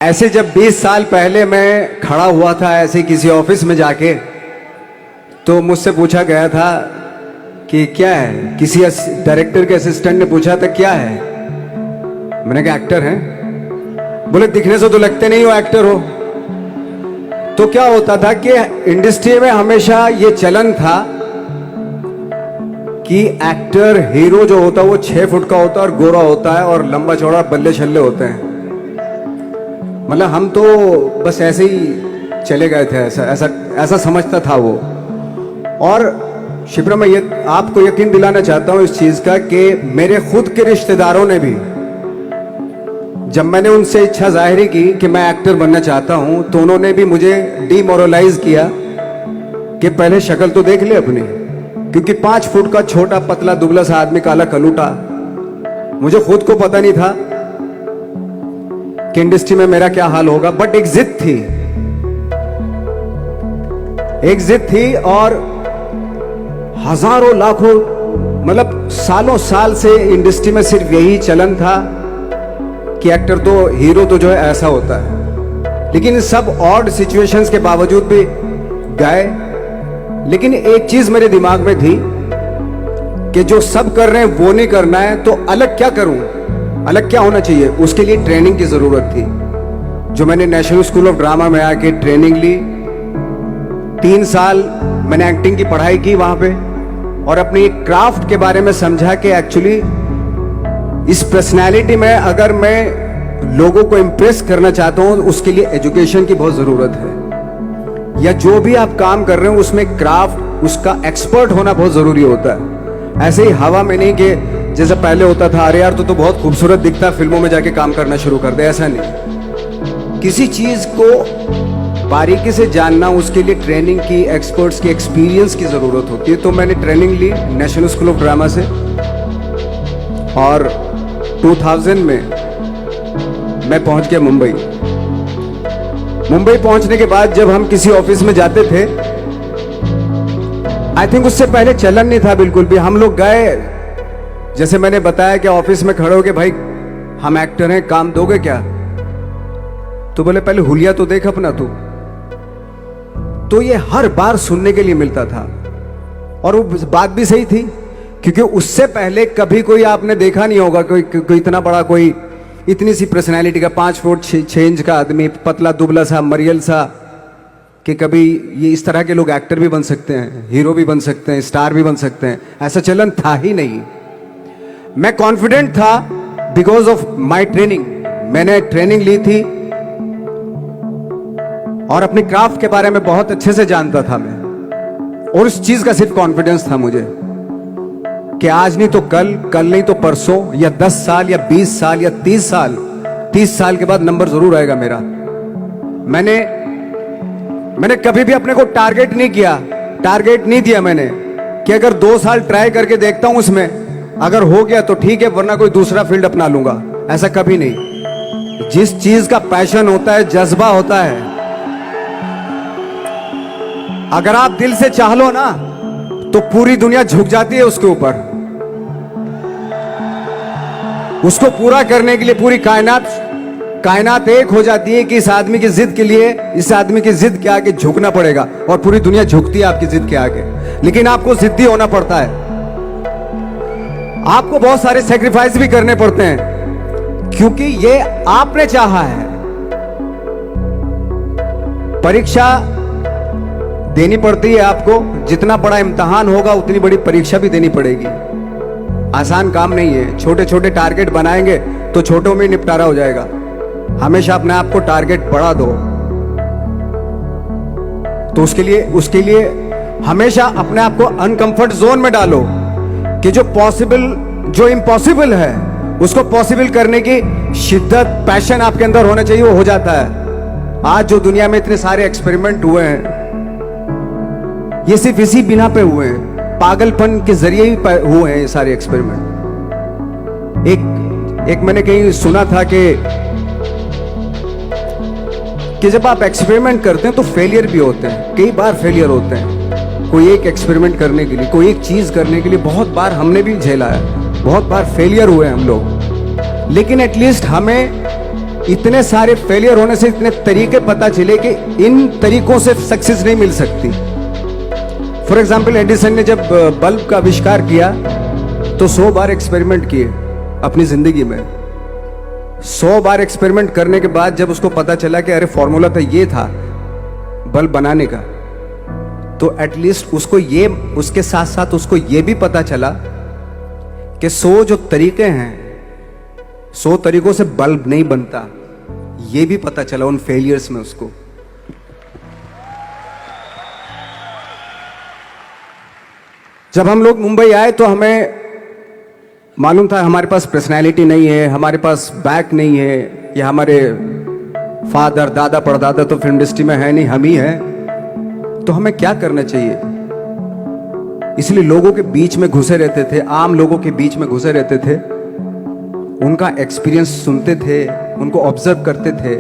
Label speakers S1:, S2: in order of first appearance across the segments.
S1: ऐसे जब 20 साल पहले मैं खड़ा हुआ था ऐसे किसी ऑफिस में जाके, तो मुझसे पूछा गया था कि क्या है। किसी डायरेक्टर के असिस्टेंट ने पूछा था क्या है। मैंने कहा एक्टर हैं। बोले दिखने से तो लगते नहीं हो एक्टर हो। तो क्या होता था कि इंडस्ट्री में हमेशा ये चलन था कि एक्टर हीरो जो होता है वो 6 फुट का होता है और गोरा होता है और लंबा चौड़ा बल्ले छल्ले होते हैं। मतलब हम तो बस ऐसे ही चले गए थे, ऐसा समझता था वो। और शिप्रा, मैं ये आपको यकीन दिलाना चाहता हूं इस चीज का कि मेरे खुद के रिश्तेदारों ने भी, जब मैंने उनसे इच्छा जाहिर की कि मैं एक्टर बनना चाहता हूं, तो उन्होंने भी मुझे डीमोरलाइज किया कि पहले शक्ल तो देख ले अपनी, क्योंकि 5 फुट का छोटा पतला दुबला सा आदमी, काला कलूटा। मुझे खुद को पता नहीं था कि इंडस्ट्री में मेरा क्या हाल होगा, बट एक जिद थी और हजारों लाखों, मतलब सालों साल से इंडस्ट्री में सिर्फ यही चलन था कि एक्टर तो, हीरो तो जो है ऐसा होता है। लेकिन सब ऑड सिचुएशंस के बावजूद भी गए। लेकिन एक चीज मेरे दिमाग में थी कि जो सब कर रहे हैं वो नहीं करना है, तो अलग क्या करूं, अलग क्या होना चाहिए। उसके लिए ट्रेनिंग की जरूरत थी, जो मैंने नेशनल स्कूल ऑफ ड्रामा में आके ट्रेनिंग ली। 3 साल मैंने एक्टिंग की पढ़ाई की वहां पे, और अपनी क्राफ्ट के बारे में समझा कि एक्चुअली इस पर्सनैलिटी में अगर मैं लोगों को इंप्रेस करना चाहता हूं, उसके लिए एजुकेशन की बहुत जरूरत है। या जो भी आप काम कर रहे हो उसमें क्राफ्ट, उसका एक्सपर्ट होना बहुत जरूरी होता है। ऐसे ही हवा में नहीं कि जैसे पहले होता था, अरे यार तो बहुत खूबसूरत दिखता, फिल्मों में जाके काम करना शुरू कर दे। ऐसा नहीं, किसी चीज को बारीकी से जानना, उसके लिए ट्रेनिंग की, एक्सपर्ट्स की, एक्सपीरियंस की जरूरत होती है। तो मैंने ट्रेनिंग ली नेशनल स्कूल ऑफ ड्रामा से, और 2000 में मैं पहुंच गया मुंबई। मुंबई पहुंचने के बाद जब हम किसी ऑफिस में जाते थे, आई थिंक उससे पहले चलन नहीं था बिल्कुल भी। हम लोग गए, जैसे मैंने बताया कि ऑफिस में खड़े हो के, भाई हम एक्टर हैं, काम दोगे क्या। तो बोले पहले हुलिया तो देख अपना तू। तो ये हर बार सुनने के लिए मिलता था, और वो बात भी सही थी, क्योंकि उससे पहले कभी कोई आपने देखा नहीं होगा कोई इतना बड़ा, कोई इतनी सी पर्सनैलिटी का 5 फुट 6 इंच का आदमी, पतला दुबला सा, मरियल सा, कि कभी ये इस तरह के लोग एक्टर भी बन सकते हैं, हीरो भी बन सकते हैं, स्टार भी बन सकते हैं। ऐसा चलन था ही नहीं। मैं कॉन्फिडेंट था बिकॉज ऑफ माई ट्रेनिंग। मैंने ट्रेनिंग ली थी और अपनी क्राफ्ट के बारे में बहुत अच्छे से जानता था मैं, और उस चीज का सिर्फ कॉन्फिडेंस था मुझे कि आज नहीं तो कल, कल नहीं तो परसों, या 10 साल या 20 साल या 30 साल के बाद नंबर जरूर आएगा मेरा। मैंने कभी भी अपने को टारगेट नहीं दिया मैंने कि अगर 2 साल ट्राई करके देखता हूं, उसमें अगर हो गया तो ठीक है, वरना कोई दूसरा फील्ड अपना लूंगा। ऐसा कभी नहीं। जिस चीज का पैशन होता है, जज्बा होता है, अगर आप दिल से चाह लो ना, तो पूरी दुनिया झुक जाती है उसके ऊपर। उसको पूरा करने के लिए पूरी कायनात एक हो जाती है कि इस आदमी की जिद के लिए, इस आदमी की जिद के आगे झुकना पड़ेगा, और पूरी दुनिया झुकती है आपकी जिद के आगे। लेकिन आपको जिद्दी होना पड़ता है, आपको बहुत सारे सेक्रीफाइस भी करने पड़ते हैं, क्योंकि ये आपने चाहा है। परीक्षा देनी पड़ती है आपको, जितना बड़ा इम्तिहान होगा उतनी बड़ी परीक्षा भी देनी पड़ेगी। आसान काम नहीं है। छोटे छोटे टारगेट बनाएंगे तो छोटों में निपटारा हो जाएगा। हमेशा अपने आप को टारगेट बढ़ा दो। तो उसके लिए हमेशा अपने आप को अनकंफर्ट जोन में डालो, कि जो इम्पॉसिबल है उसको पॉसिबल करने की शिद्दत, पैशन आपके अंदर होना चाहिए, वो हो जाता है। आज जो दुनिया में इतने सारे एक्सपेरिमेंट हुए हैं, ये सिर्फ इसी बिना पे हुए हैं, पागलपन के जरिए ही हुए हैं ये सारे एक्सपेरिमेंट। एक मैंने कहीं सुना था कि जब आप एक्सपेरिमेंट करते हैं तो फेलियर भी होते हैं, कई बार फेलियर होते हैं। कोई एक एक्सपेरिमेंट करने के लिए, कोई एक चीज करने के लिए बहुत बार हमने भी झेला है, बहुत बार फेलियर हुए हम लोग। लेकिन एटलीस्ट हमें इतने सारे फेलियर होने से इतने तरीके पता चले कि इन तरीकों से सक्सेस नहीं मिल सकती। फॉर एग्जाम्पल, एडिसन ने जब बल्ब का आविष्कार किया तो 100 बार एक्सपेरिमेंट किए अपनी जिंदगी में। 100 बार एक्सपेरिमेंट करने के बाद जब उसको पता चला कि अरे फॉर्मूला तो ये था बल्ब बनाने का, तो एटलीस्ट उसको ये, उसके साथ साथ उसको ये भी पता चला कि 100 जो तरीके हैं, 100 तरीकों से बल्ब नहीं बनता, ये भी पता चला उन फेलियर्स में उसको। जब हम लोग मुंबई आए तो हमें मालूम था हमारे पास पर्सनैलिटी नहीं है, हमारे पास बैक नहीं है, या हमारे फादर दादा परदादा तो फिल्म इंडस्ट्री में है नहीं, हम ही हैं, तो हमें क्या करना चाहिए। इसलिए लोगों के बीच में घुसे रहते थे, आम लोगों के बीच में घुसे रहते थे, उनका एक्सपीरियंस सुनते थे, उनको ऑब्जर्व करते थे।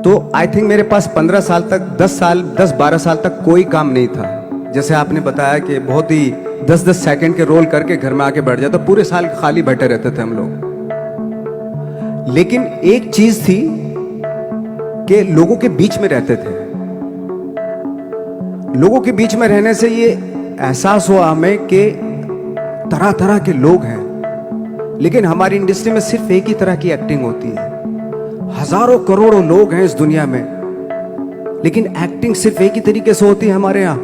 S1: तो आई थिंक मेरे पास 15 साल तक, 10-12 साल तक कोई काम नहीं था। जैसे आपने बताया कि बहुत ही 10-10 सेकंड के रोल करके घर में आके बैठ जाता, पूरे साल खाली बैठे रहते थे हम लोग। लेकिन एक चीज थी कि लोगों के बीच में रहते थे। लोगों के बीच में रहने से ये एहसास हुआ हमें कि तरह तरह के लोग हैं, लेकिन हमारी इंडस्ट्री में सिर्फ एक ही तरह की एक्टिंग होती है। हजारों करोड़ों लोग हैं इस दुनिया में, लेकिन एक्टिंग सिर्फ एक ही तरीके से होती है हमारे यहां।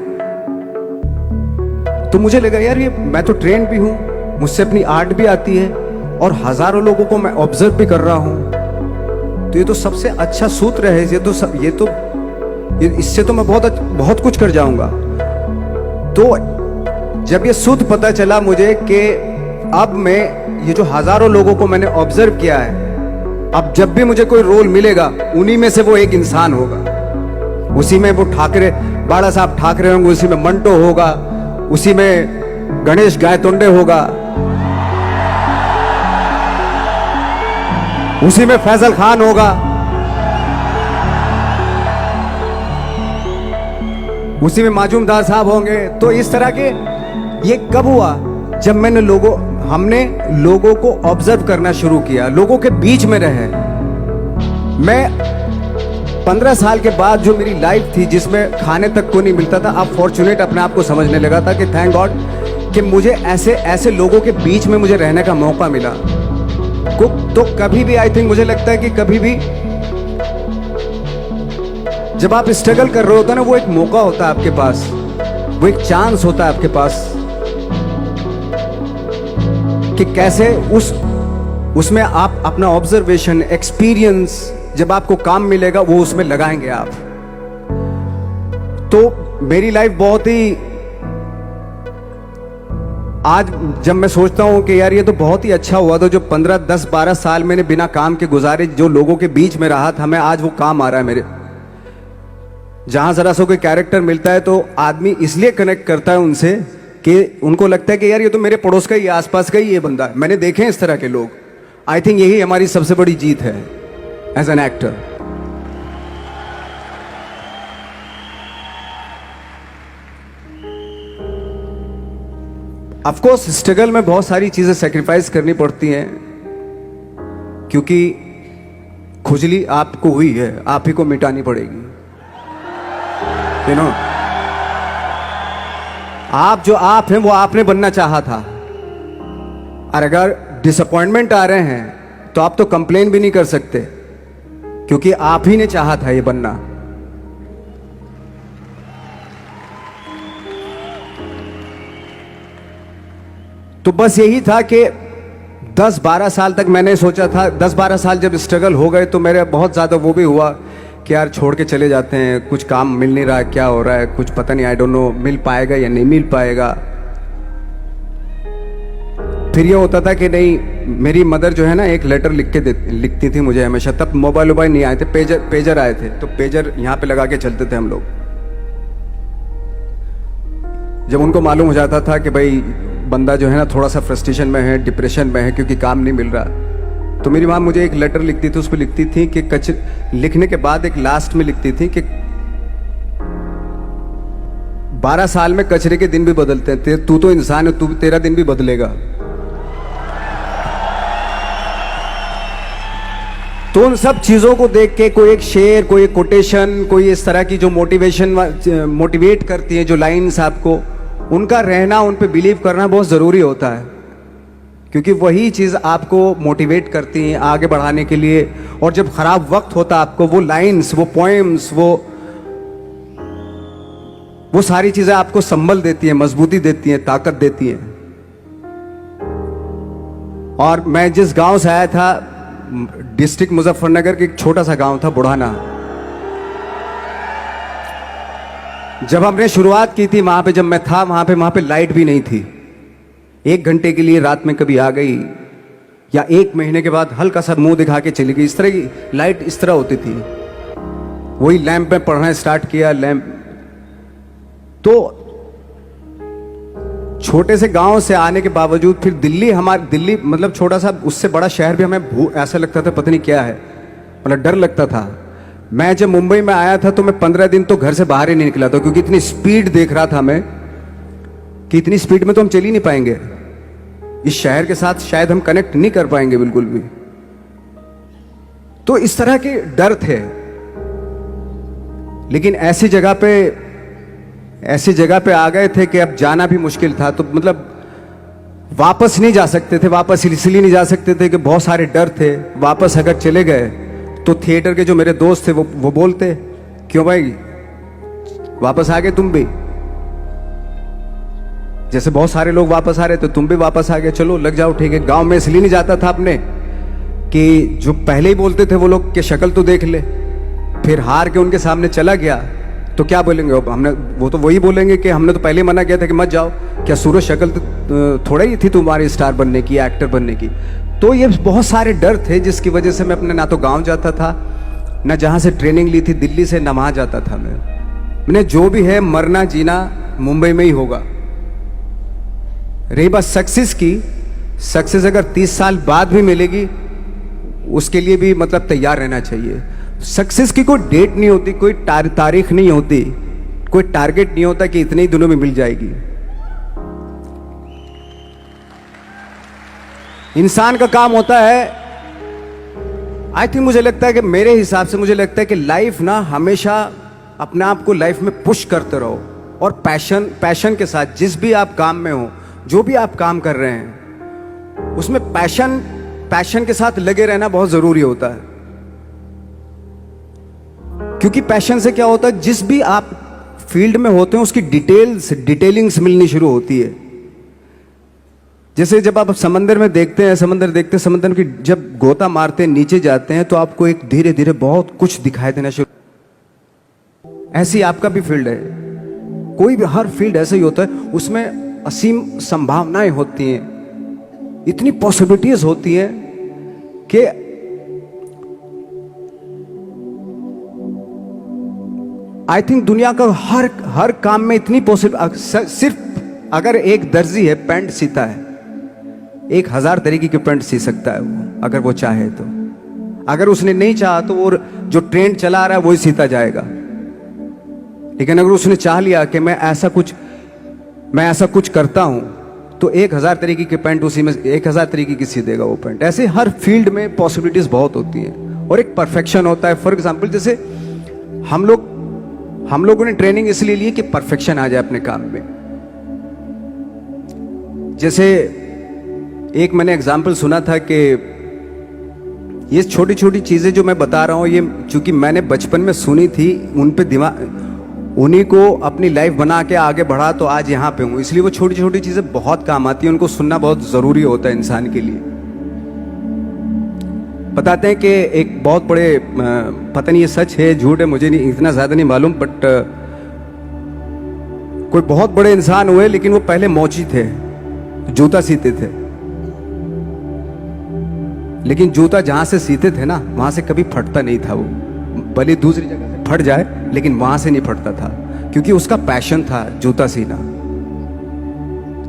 S1: तो मुझे लगा यार, ये मैं तो ट्रेन भी हूं, मुझसे अपनी आर्ट भी आती है, और हजारों लोगों को मैं ऑब्जर्व भी कर रहा हूं, तो ये तो सबसे अच्छा सूत्र है। इससे तो मैं बहुत कुछ कर जाऊंगा। तो जब ये सूत्र पता चला मुझे कि अब मैं ये जो हजारों लोगों को मैंने ऑब्जर्व किया है, अब जब भी मुझे कोई रोल मिलेगा उन्हीं में से वो एक इंसान होगा। उसी में वो ठाकरे, बाला साहब ठाकरे होंगे, उसी में मंटो होगा, उसी में गणेश गायतोंडे होगा, उसी में फैजल खान होगा, उसी में माजूमदार साहब होंगे। तो इस तरह के, ये कब हुआ? जब हमने लोगों को ऑब्जर्व करना शुरू किया, लोगों के बीच में रहे। मैं 15 साल के बाद जो मेरी लाइफ थी, जिसमें खाने तक को नहीं मिलता था, अब फॉर्चुनेट अपने आप को समझने लगा था कि थैंक गॉड कि मुझे ऐसे लोगों के बीच में मुझे रहने का मौका मिला। तो कभी भी, आई थिंक मुझे लगता है कि कभी भी जब आप स्ट्रगल कर रहे होते हैं ना, वो एक मौका होता है आपके पास, वो एक चांस होता है आपके पास कि कैसे उसमें आप अपना ऑब्जर्वेशन, एक्सपीरियंस, जब आपको काम मिलेगा वो उसमें लगाएंगे आप। तो मेरी लाइफ बहुत ही, आज जब मैं सोचता हूं कि यार ये तो बहुत ही अच्छा हुआ था, जो 15, 10, 12 साल मैंने बिना काम के गुजारे, जो लोगों के बीच में रहा था मैं, आज वो काम आ रहा है मेरे। जहां जरा सा कोई कैरेक्टर मिलता है तो आदमी इसलिए कनेक्ट करता है उनसे कि उनको लगता है कि यार ये तो मेरे पड़ोस का ही, आसपास का ही ये बंदा है। मैंने देखे हैं इस तरह के लोग। आई थिंक यही हमारी सबसे बड़ी जीत है as an actor. Of course struggle में बहुत सारी चीजें सेक्रीफाइस करनी पड़ती हैं, क्योंकि खुजली आपको हुई है, आप ही को मिटानी पड़ेगी। यू नो, आप जो आप हैं वो आपने बनना चाहा था, और अगर डिसअपॉइंटमेंट आ रहे हैं तो आप तो कंप्लेन भी नहीं कर सकते, क्योंकि आप ही ने चाहा था ये बनना। तो बस यही था कि 10-12 साल तक मैंने सोचा था, 10-12 साल जब स्ट्रगल हो गए तो मेरे बहुत ज़्यादा वो भी हुआ कि यार छोड़ के चले जाते हैं, कुछ काम मिल नहीं रहा, क्या हो रहा है कुछ पता नहीं, आई डोंट नो मिल पाएगा या नहीं मिल पाएगा। फिर ये होता था कि नहीं, मेरी मदर जो है ना एक लेटर लिखती थी मुझे हमेशा। तब मोबाइल नहीं आए थे, पेजर आए थे, तो पेजर यहाँ पे लगा के चलते थे हम लोग। जब उनको मालूम हो जाता था कि भाई बंदा जो है ना थोड़ा सा फ्रस्ट्रेशन में है, डिप्रेशन में है, क्योंकि काम नहीं मिल रहा, तो मेरी माँ मुझे एक लेटर लिखती थी। उसको लिखती थी कि लिखने के बाद एक लास्ट में लिखती थी कि 12 साल में कचरे के दिन भी बदलते हैं, तू तो इंसान है, तेरा दिन भी बदलेगा। तो उन सब चीज़ों को देख के कोई एक शेर, कोई एक कोटेशन, कोई इस तरह की जो मोटिवेट करती है जो लाइंस आपको, उनका रहना, उन पे बिलीव करना बहुत ज़रूरी होता है, क्योंकि वही चीज़ आपको मोटिवेट करती हैं आगे बढ़ाने के लिए। और जब खराब वक्त होता है आपको वो लाइंस, वो पोएम्स, वो सारी चीज़ें आपको संबल देती हैं, मजबूती देती हैं, ताकत देती हैं। और मैं जिस गांव से आया था, डिस्ट्रिक्ट मुजफ्फरनगर के एक छोटा सा गांव था बुढ़ाना, जब हमने शुरुआत की थी वहां पे, जब मैं था वहां पे लाइट भी नहीं थी। 1 घंटे के लिए रात में कभी आ गई, या 1 महीने के बाद हल्का सा मुंह दिखा के चली गई। इस तरह की लाइट इस तरह होती थी। वही लैंप में पढ़ना स्टार्ट किया, लैंप। तो छोटे से गांव से आने के बावजूद फिर दिल्ली मतलब छोटा सा, उससे बड़ा शहर भी हमें ऐसा लगता था पता नहीं क्या है, मतलब डर लगता था। मैं जब मुंबई में आया था तो मैं 15 दिन तो घर से बाहर ही नहीं निकला था, क्योंकि इतनी स्पीड देख रहा था मैं कि इतनी स्पीड में तो हम चल ही नहीं पाएंगे, इस शहर के साथ शायद हम कनेक्ट नहीं कर पाएंगे बिल्कुल भी। तो इस तरह के डर थे। लेकिन ऐसी जगह पे आ गए थे कि अब जाना भी मुश्किल था। तो मतलब वापस नहीं जा सकते थे, वापस इसलिए नहीं जा सकते थे कि बहुत सारे डर थे। वापस अगर चले गए तो थिएटर के जो मेरे दोस्त थे वो बोलते, क्यों भाई वापस आ गए तुम भी, जैसे बहुत सारे लोग वापस आ रहे थे तुम भी वापस आ गए, चलो लग जाओ ठीक है। गांव में इसलिए नहीं जाता था अपने कि जो पहले ही बोलते थे वो लोग कि शक्ल तो देख ले, फिर हार के उनके सामने चला गया तो क्या बोलेंगे वो तो वही बोलेंगे कि हमने तो पहले ही मना किया था कि मत जाओ, क्या सूरज शक्ल तो थोड़ा ही थी तुम्हारी स्टार बनने की, एक्टर बनने की। तो ये बहुत सारे डर थे जिसकी वजह से मैं अपने ना तो गांव जाता था, ना जहां से ट्रेनिंग ली थी दिल्ली से, ना वहां जाता था। मैंने जो भी है मरना जीना मुंबई में ही होगा। रही बात सक्सेस की, सक्सेस अगर 30 साल बाद भी मिलेगी उसके लिए भी मतलब तैयार रहना चाहिए। सक्सेस की कोई डेट नहीं होती, कोई तारीख नहीं होती, कोई टारगेट नहीं होता कि इतने ही दिनों में मिल जाएगी। इंसान का काम होता है, आई थिंक मुझे लगता है कि मेरे हिसाब से मुझे लगता है कि लाइफ ना हमेशा अपने आप को लाइफ में पुश करते रहो, और पैशन के साथ जिस भी आप काम में हो, जो भी आप काम कर रहे हैं उसमें पैशन के साथ लगे रहना बहुत जरूरी होता है। क्योंकि पैशन से क्या होता है, जिस भी आप फील्ड में होते हैं उसकी डिटेलिंग्स मिलनी शुरू होती है। जैसे जब आप समंदर में देखते हैं, समंदर की जब गोता मारते हैं, नीचे जाते हैं तो आपको एक धीरे धीरे बहुत कुछ दिखाई देना शुरू। ऐसी आपका भी फील्ड है, कोई भी हर फील्ड ऐसा ही होता है, उसमें असीम संभावनाएं होती हैं, इतनी पॉसिबिलिटीज होती हैं कि आई थिंक दुनिया का हर काम में इतनी सिर्फ अगर एक दर्जी है पैंट सीता है, 1000 तरीके की पैंट सी सकता है वो, अगर वो चाहे तो। अगर उसने नहीं चाहा तो वो जो ट्रेंड चला रहा है वही सीता जाएगा। लेकिन अगर उसने चाह लिया कि मैं ऐसा कुछ करता हूं, तो 1000 तरीके की पैंट उसी में 1000 तरीके की सी देगा वो पैंट। ऐसे हर फील्ड में पॉसिबिलिटीज बहुत होती हैं, और एक परफेक्शन होता है। फॉर एग्जाम्पल जैसे हम लोगों ने ट्रेनिंग इसलिए ली कि परफेक्शन आ जाए अपने काम में। जैसे एक मैंने एग्जाम्पल सुना था कि ये छोटी छोटी चीजें जो मैं बता रहा हूं, ये चूंकि मैंने बचपन में सुनी थी, उन पे उन्हीं को अपनी लाइफ बना के आगे बढ़ा तो आज यहाँ पे हूँ। इसलिए वो छोटी छोटी चीजें बहुत काम आती हैं, उनको सुनना बहुत जरूरी होता है इंसान के लिए। बताते हैं कि एक बहुत बड़े, पता नहीं ये सच है झूठ है, मुझे नहीं इतना ज्यादा नहीं मालूम, बट कोई बहुत बड़े इंसान हुए, लेकिन वो पहले मोची थे, जूता सीते थे। लेकिन जूता जहां से सीते थे ना, वहां से कभी फटता नहीं था वो, भले दूसरी जगह से फट जाए लेकिन वहां से नहीं फटता था, क्योंकि उसका पैशन था जूता सीना।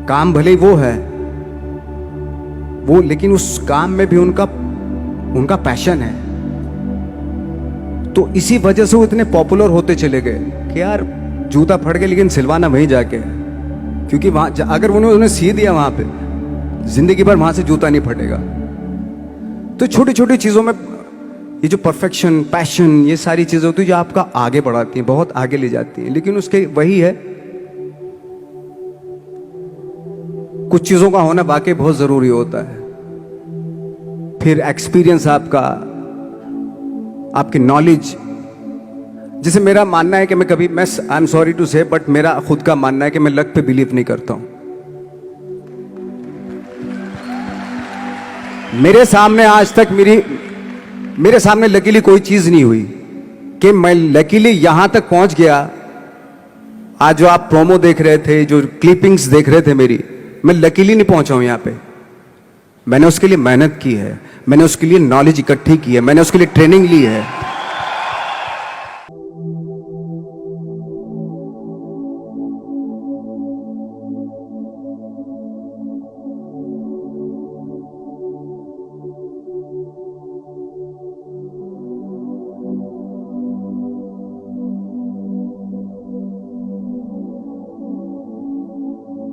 S1: काम भले ही वो है वो, लेकिन उस काम में भी उनका पैशन है। तो इसी वजह से वो इतने पॉपुलर होते चले गए कि यार जूता फट गया लेकिन सिलवाना वहीं जाके, क्योंकि वहां अगर उन्होंने सी दिया वहां पे, जिंदगी भर वहां से जूता नहीं फटेगा। तो छोटी छोटी चीजों में ये जो परफेक्शन, पैशन, ये सारी चीजें होती है जो आपका आगे बढ़ाती हैं, बहुत आगे ले जाती हैं। लेकिन उसके वही है, कुछ चीजों का होना वाकई बहुत जरूरी होता है। फिर एक्सपीरियंस आपका, आपकी नॉलेज। जैसे मेरा मानना है कि मैं कभी, मैं आई एम सॉरी टू से, बट मेरा खुद का मानना है कि मैं लक पे बिलीव नहीं करता हूं। मेरे सामने आज तक मेरे सामने लकीली कोई चीज नहीं हुई कि मैं लकीली यहां तक पहुंच गया। आज जो आप प्रोमो देख रहे थे, जो क्लिपिंग्स देख रहे थे मेरी, मैं लकीली नहीं पहुंचा हूं यहां पे। मैंने उसके लिए मेहनत की है, मैंने उसके लिए नॉलेज इकट्ठी की है, मैंने उसके लिए ट्रेनिंग ली है।